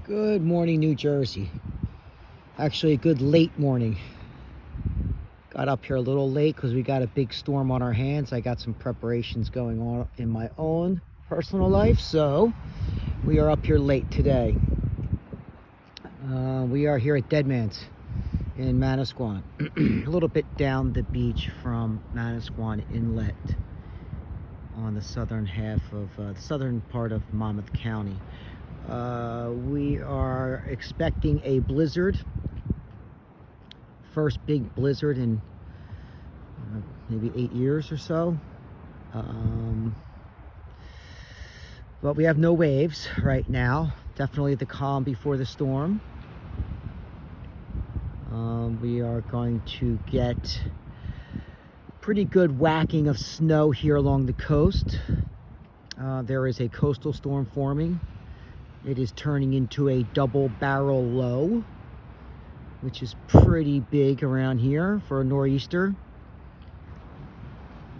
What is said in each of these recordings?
Good morning, New Jersey. Actually, a good late morning. Got up here a little late because we got a big storm on our hands. I got some preparations going on in my own personal life, so we are up here late today. We are here at Deadman's in Manasquan, a little bit down the beach from Manasquan Inlet on the southern half of the southern part of Monmouth County. We are expecting a blizzard, first big blizzard in maybe 8 years or so. But we have no waves right now. Definitely the calm before the storm. We are going to get pretty good whacking of snow here along the coast. There is a coastal storm forming. It is turning into a double barrel low, which is pretty big around here for a nor'easter.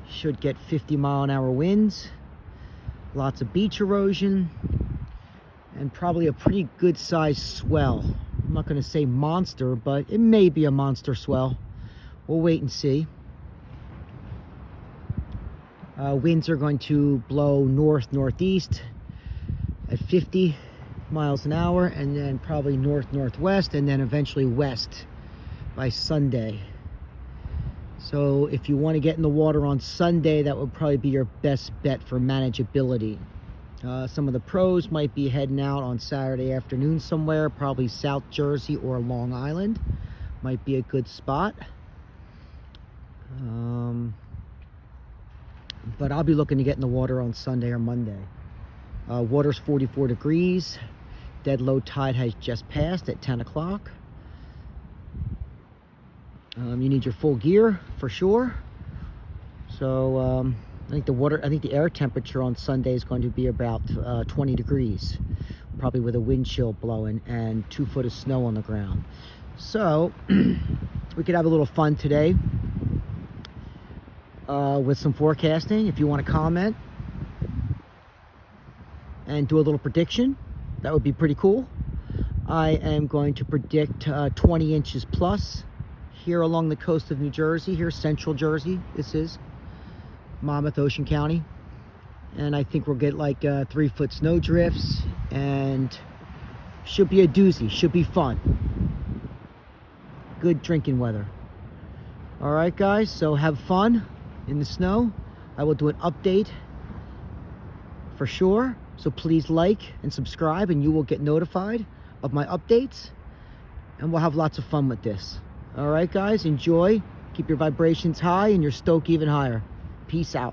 Should get 50-mile-an-hour winds, lots of beach erosion, and probably a pretty good sized swell. I'm not going to say monster, but it may be a monster swell. We'll wait and see. Winds are going to blow north-northeast at 50 miles an hour, and then probably north-northwest, and then eventually west by Sunday. So if you want to get in the water on Sunday, that would probably be your best bet for manageability. Some of the pros might be heading out on Saturday afternoon somewhere, probably South Jersey or Long Island might be a good spot. But I'll be looking to get in the water on Sunday or Monday. Water's 44 degrees. Dead low tide has just passed at 10 o'clock. You need your full gear for sure. So I think the air temperature on Sunday is going to be about 20 degrees, probably with a wind chill blowing and 2 foot of snow on the ground. So we could have a little fun today with some forecasting. If you want to comment and do a little prediction, that would be pretty cool. I am going to predict 20 inches plus here along the coast of New Jersey, here central Jersey. This is Monmouth, Ocean County. And I think we'll get like 3 foot snow drifts, and should be a doozy, should be fun. Good drinking weather. All right, guys, so have fun in the snow. I will do an update for sure. So please like and subscribe, and you will get notified of my updates. And we'll have lots of fun with this. All right, guys, enjoy. Keep your vibrations high and your stoke even higher. Peace out.